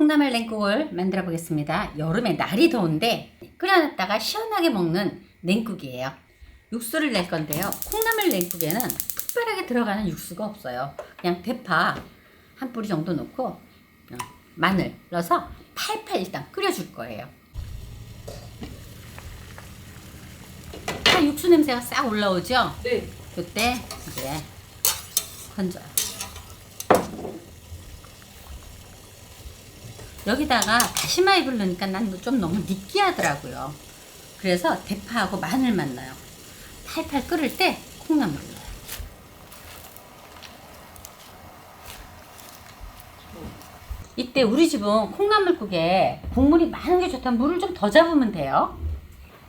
콩나물 냉국을 만들어 보겠습니다. 여름에 날이 더운데 끓여놨다가 시원하게 먹는 냉국이에요. 육수를 낼 건데요. 콩나물 냉국에는 특별하게 들어가는 육수가 없어요. 그냥 대파 한 뿌리 정도 넣고 마늘 넣어서 팔팔 일단 끓여줄 거예요. 육수 냄새가 싹 올라오죠? 네. 그때 이제 건져요. 여기다가 다시마잎을 넣으니까 난 좀 너무 느끼하더라고요. 그래서 대파하고 마늘만 넣어요. 팔팔 끓을 때 콩나물을 넣어요. 이때 우리 집은 콩나물국에 국물이 많은 게 좋다면 물을 좀 더 잡으면 돼요.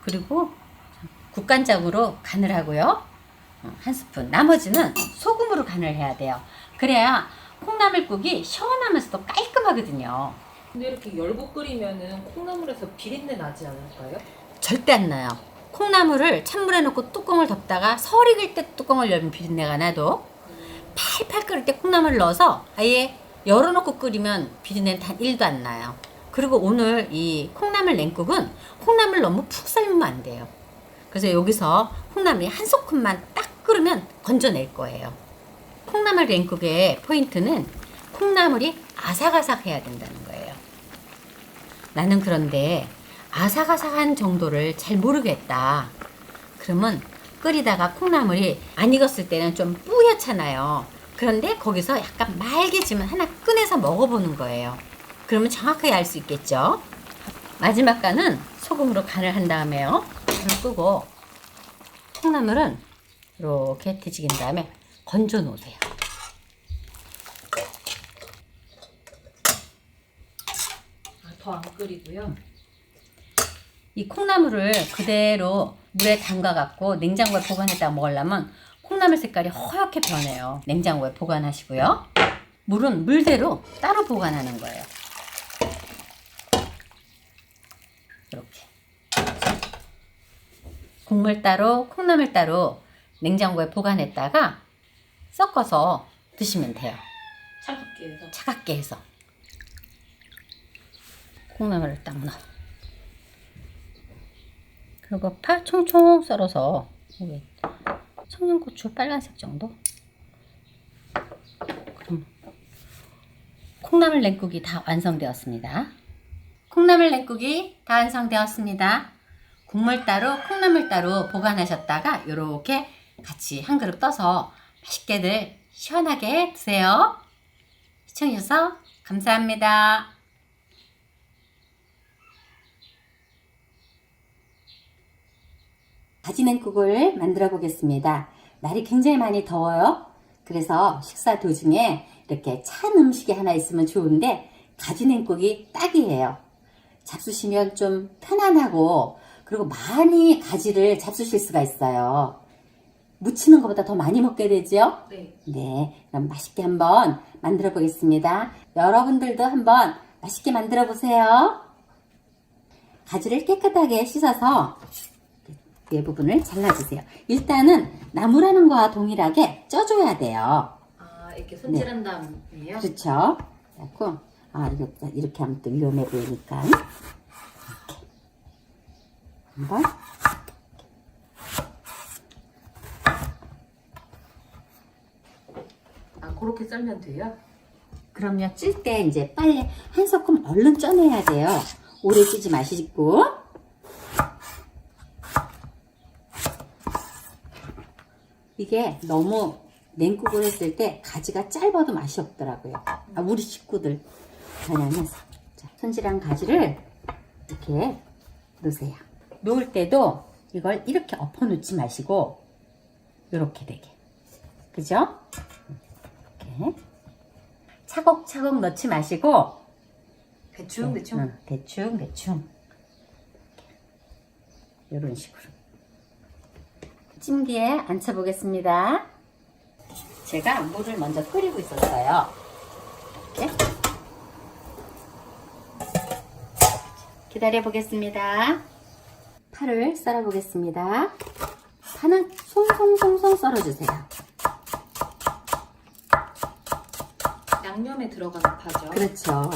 그리고 국간장으로 간을 하고요. 한 스푼. 나머지는 소금으로 간을 해야 돼요. 그래야 콩나물국이 시원하면서도 깔끔하거든요. 근데 이렇게 열고 끓이면은 콩나물에서 비린내 나지 않을까요? 절대 안 나요. 콩나물을 찬물에 넣고 뚜껑을 덮다가 설 익을 때 뚜껑을 열면 비린내가 나도 팔팔 끓을 때 콩나물을 넣어서 아예 열어놓고 끓이면 비린내는 단 1도 안 나요. 그리고 오늘 이 콩나물 냉국은 콩나물 너무 푹 삶으면 안 돼요. 그래서 여기서 콩나물이 한 소큼만 딱 끓으면 건져낼 거예요. 콩나물 냉국의 포인트는 콩나물이 아삭아삭해야 된다는 거예요. 나는 그런데 아삭아삭한 정도를 잘 모르겠다. 그러면 끓이다가 콩나물이 안 익었을 때는 좀 뿌옇잖아요. 그런데 거기서 약간 맑게지면 하나 꺼내서 먹어보는 거예요. 그러면 정확하게 알 수 있겠죠. 마지막 간은 소금으로 간을 한 다음에요. 불을 끄고 콩나물은 이렇게 뒤집인 다음에 건져 놓으세요. 더 안 끓이고요. 이 콩나물을 그대로 물에 담가 갖고 냉장고에 보관했다가 먹으려면 콩나물 색깔이 허옇게 변해요. 냉장고에 보관하시고요. 물은 물대로 따로 보관하는 거예요. 이렇게 국물 따로 콩나물 따로 냉장고에 보관했다가 섞어서 드시면 돼요. 차갑게 해서. 차갑게 해서 콩나물을 딱 넣어. 그리고 파 총총 썰어서 청양고추 빨간색 정도. 그럼 콩나물 냉국이 다 완성되었습니다. 콩나물 냉국이 다 완성되었습니다. 국물 따로 콩나물 따로 보관하셨다가 이렇게 같이 한 그릇 떠서 맛있게들 시원하게 드세요. 시청해주셔서 감사합니다. 가지냉국을 만들어 보겠습니다. 날이 굉장히 많이 더워요. 그래서 식사 도중에 이렇게 찬 음식이 하나 있으면 좋은데 가지냉국이 딱이에요. 잡수시면 좀 편안하고 그리고 많이 가지를 잡수실 수가 있어요. 무치는 것보다 더 많이 먹게 되죠? 네. 네, 그럼 맛있게 한번 만들어 보겠습니다. 여러분들도 한번 맛있게 만들어 보세요. 가지를 깨끗하게 씻어서 이 부분을 잘라주세요. 일단은 나무라는 거와 동일하게 쪄줘야 돼요. 아, 이렇게 손질한 다음이에요? 그렇죠. 그래갖고 이거 이렇게 하면 또 위험해 보이니까 이렇게 한번 그렇게 썰면 돼요? 그럼요. 찔 때 이제 빨리 한 소끔 얼른 쪄내야 돼요. 오래 찌지 마시고. 이게 너무 냉국을 했을 때 가지가 짧아도 맛이 없더라고요. 우리 식구들. 왜냐면 손질한 가지를 이렇게 넣으세요. 놓을 때도 이걸 이렇게 엎어 놓지 마시고 이렇게 되게. 그죠? 이렇게. 차곡차곡 넣지 마시고 대충. 대충 이런 식으로 찜기에 앉혀 보겠습니다. 제가 물을 먼저 끓이고 있었어요. 이렇게 기다려 보겠습니다. 파를 썰어 보겠습니다. 파는 송송송송 썰어 주세요. 양념에 들어가는 파죠. 그렇죠.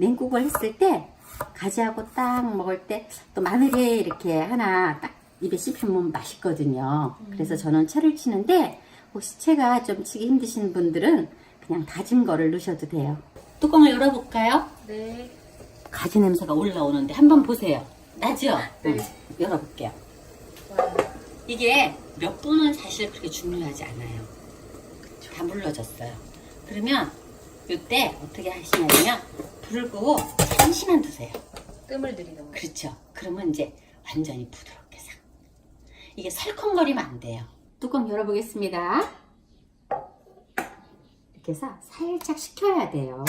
냉국을 했을 때 가지하고 딱 먹을 때 또 마늘에 이렇게 하나 딱 입에 씹히면 맛있거든요. 그래서 저는 채를 치는데 혹시 채가 좀 치기 힘드신 분들은 그냥 다진 거를 넣으셔도 돼요. 뚜껑을 열어볼까요? 네. 가지 냄새가 올라오는데 한번 보세요. 나죠? 네. 열어볼게요. 이게 몇 분은 사실 그렇게 중요하지 않아요. 다 물러졌어요. 그러면 이때 어떻게 하시냐면 불을 끄고 잠시만 두세요. 뜸을 들이는 거. 그렇죠. 그러면 이제 완전히 부드럽게 싹. 이게 설컹거리면 안 돼요. 뚜껑 열어보겠습니다. 이렇게 해서 살짝 식혀야 돼요.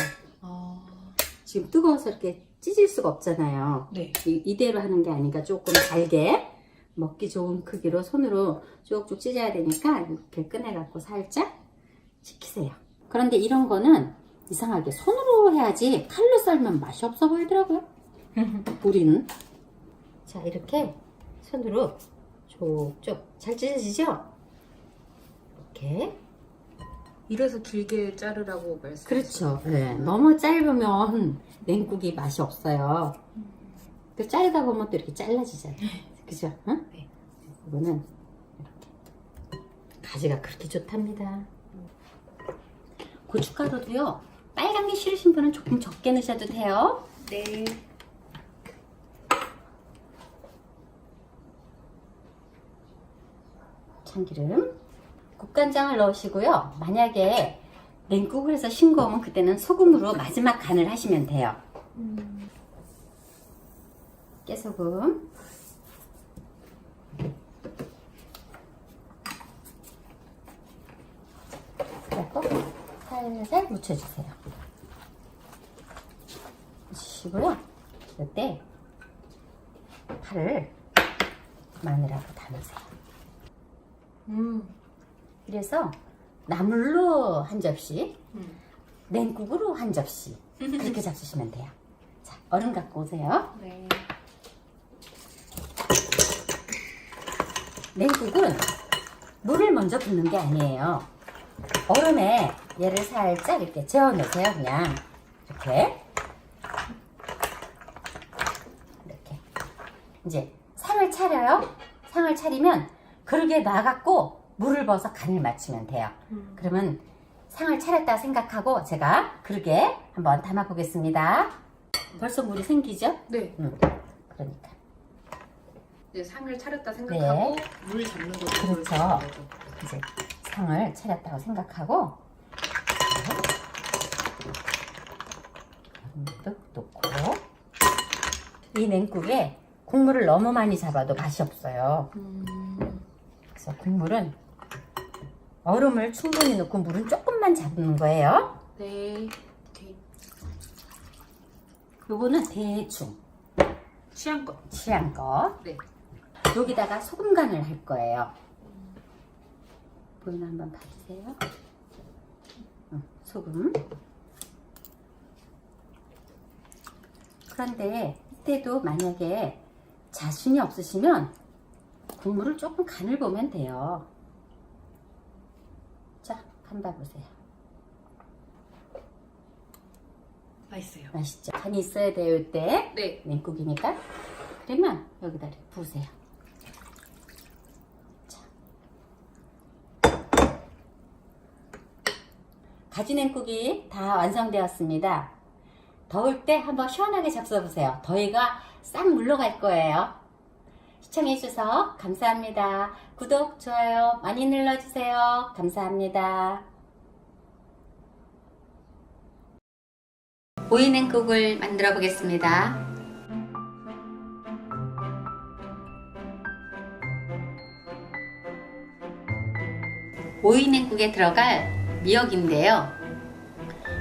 지금 뜨거워서 이렇게 찢을 수가 없잖아요. 네. 이대로 하는 게 아니라 조금 잘게 먹기 좋은 크기로 손으로 쭉쭉 찢어야 되니까 이렇게 꺼내갖고 살짝 식히세요. 그런데 이런 거는 이상하게 손으로 해야지 칼로 썰면 맛이 없어 보이더라고요. 우리는. 자, 이렇게 손으로 쭉쭉 잘 찢어지죠? 이렇게. 이래서 길게 자르라고 말씀. 그렇죠. 네. 너무 짧으면 냉국이 맛이 없어요. 또 자르다 보면 또 이렇게 잘라지잖아요. 그죠? 응? 네. 이거는 이렇게 가지가 그렇게 좋답니다. 고춧가루도요. 빨간 게 싫으신 분은 조금 적게 넣으셔도 돼요. 네. 참기름, 국간장을 넣으시고요. 만약에 냉국을 해서 싱거우면 그때는 소금으로 마지막 간을 하시면 돼요. 깨소금, 그리고 살살 묻혀주세요. 묻히시고요. 이때 파를 마늘하고 담으세요. 그래서 나물로 한 접시, 냉국으로 한 접시 그렇게 잡수시면 돼요. 자, 얼음 갖고 오세요. 네. 냉국은 물을 먼저 붓는 게 아니에요. 얼음에 얘를 살짝 이렇게 재워 놓으세요. 그냥 이렇게 이제 상을 차려요. 상을 차리면 그릇에 놔갖고 물을 부어서 간을 맞추면 돼요. 그러면 상을 차렸다 생각하고 제가 그릇에 한번 담아 보겠습니다. 벌써 물이 생기죠? 네. 그러니까 이제 상을 차렸다 생각하고 물 잡는 거죠. 그렇죠. 이제 상을 차렸다고 생각하고 뚝 넣고 이 냉국에 국물을 너무 많이 잡아도 맛이 없어요. 그래서 국물은 얼음을 충분히 넣고 물은 조금만 잡는 거예요. 네. 요거는 대충 취향껏. 취향껏. 네. 여기다가 소금 간을 할 거예요. 보이나 한번 봐주세요. 소금. 그런데 이때도 만약에 자신이 없으시면 국물을 조금 간을 보면 돼요. 자, 간 봐보세요. 맛있어요. 맛있죠? 간이 있어야 돼요, 이때. 네. 냉국이니까. 그러면 여기다 이렇게 부으세요. 자. 가지 냉국이 다 완성되었습니다. 더울 때 한번 시원하게 잡숴보세요. 더위가 싹 물러갈 거예요. 시청해주셔서 감사합니다. 구독, 좋아요 많이 눌러주세요. 감사합니다. 오이 냉국을 만들어 보겠습니다. 오이 냉국에 들어갈 미역인데요.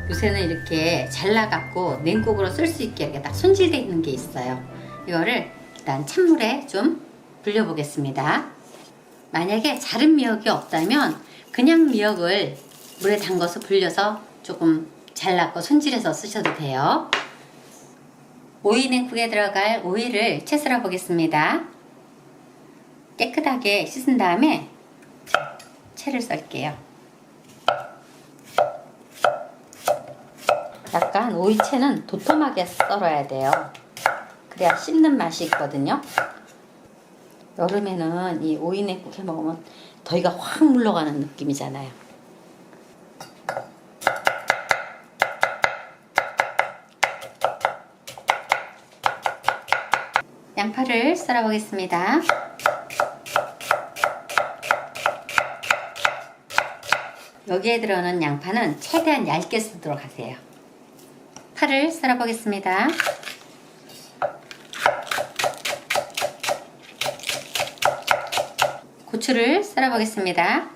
요새는 이렇게 잘라갖고 냉국으로 쓸 수 있게 이렇게 딱 손질되어 있는 게 있어요. 이거를 일단 찬물에 좀 불려보겠습니다. 만약에 자른 미역이 없다면 그냥 미역을 물에 담가서 불려서 조금 잘랐고 손질해서 쓰셔도 돼요. 오이 냉국에 들어갈 오이를 채 썰어 보겠습니다. 깨끗하게 씻은 다음에 채를 썰게요. 약간 오이채는 도톰하게 썰어야 돼요. 그래야 씹는 맛이 있거든요. 여름에는 이 오이냉국 해 먹으면 더위가 확 물러가는 느낌이잖아요. 양파를 썰어 보겠습니다. 여기에 들어오는 양파는 최대한 얇게 쓰도록 하세요. 파를 썰어 보겠습니다. 고추를 썰어 보겠습니다.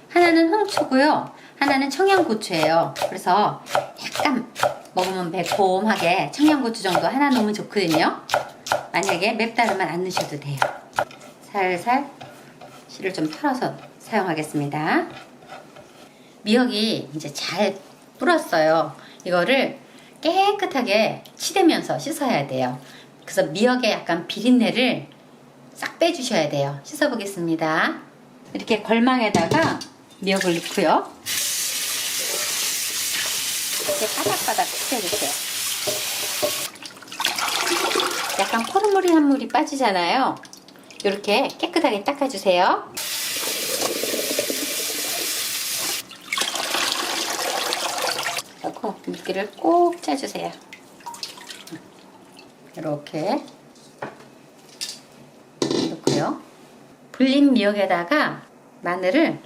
하나는 홍초고요. 하나는 청양고추예요. 그래서 약간 먹으면 매콤하게 청양고추 정도 하나 넣으면 좋거든요. 만약에 맵다르면 안 넣으셔도 돼요. 살살 씨를 좀 털어서 사용하겠습니다. 미역이 이제 잘 불었어요. 이거를 깨끗하게 치대면서 씻어야 돼요. 그래서 미역의 약간 비린내를 싹 빼주셔야 돼요. 씻어 보겠습니다. 이렇게 걸망에다가 미역을 넣고요. 이렇게 바닥바닥 치대주세요. 약간 포르무리한 물이 빠지잖아요. 이렇게 깨끗하게 닦아주세요. 넣고 물기를 꼭 짜주세요. 이렇게 넣고요. 불린 미역에다가 마늘을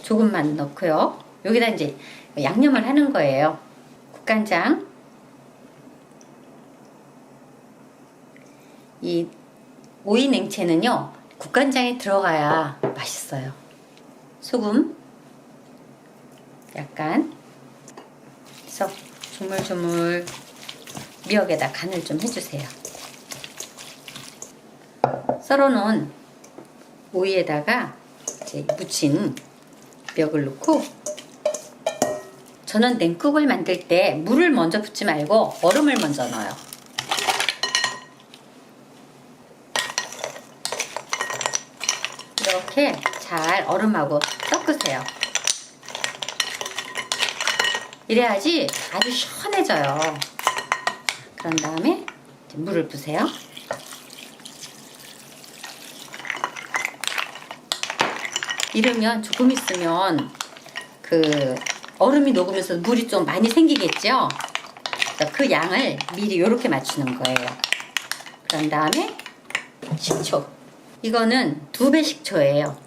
조금만 넣고요. 여기다 이제 양념을 하는 거예요. 국간장, 이 오이 냉채는요 국간장이 들어가야 맛있어요. 소금 약간 그래서 조물조물 미역에다 간을 좀 해주세요. 썰어놓은 오이에다가 이제 무친 미역을 넣고, 저는 냉국을 만들 때 물을 먼저 붓지 말고 얼음을 먼저 넣어요. 이렇게 잘 얼음하고 섞으세요. 이래야지 아주 시원해져요. 그런 다음에 이제 물을 부세요. 이러면 조금 있으면 그 얼음이 녹으면서 물이 좀 많이 생기겠죠? 그 양을 미리 이렇게 맞추는 거예요. 그런 다음에 식초. 이거는 2배 식초예요.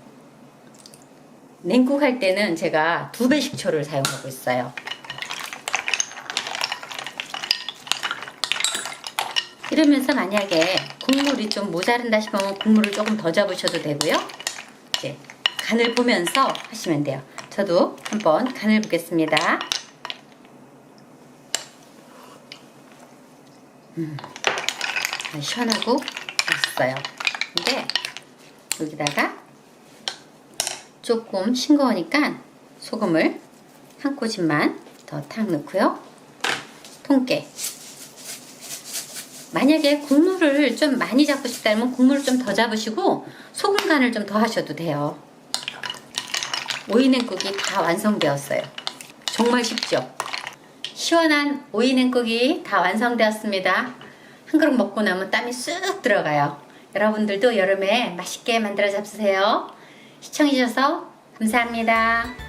냉국 할 때는 제가 2배 식초를 사용하고 있어요. 이러면서 만약에 국물이 좀 모자른다 싶으면 국물을 조금 더 잡으셔도 되고요. 이제 간을 보면서 하시면 돼요. 저도 한번 간을 보겠습니다. 시원하고 맛있어요. 근데 여기다가 조금 싱거우니까 소금을 한 꼬집만 더 탁 넣고요. 통깨. 만약에 국물을 좀 많이 잡고 싶다면 국물을 좀 더 잡으시고 소금 간을 좀 더 하셔도 돼요. 오이냉국이 다 완성되었어요. 정말 쉽죠? 시원한 오이냉국이 다 완성되었습니다. 한 그릇 먹고 나면 땀이 쑥 들어가요. 여러분들도 여름에 맛있게 만들어 잡수세요. 시청해주셔서 감사합니다.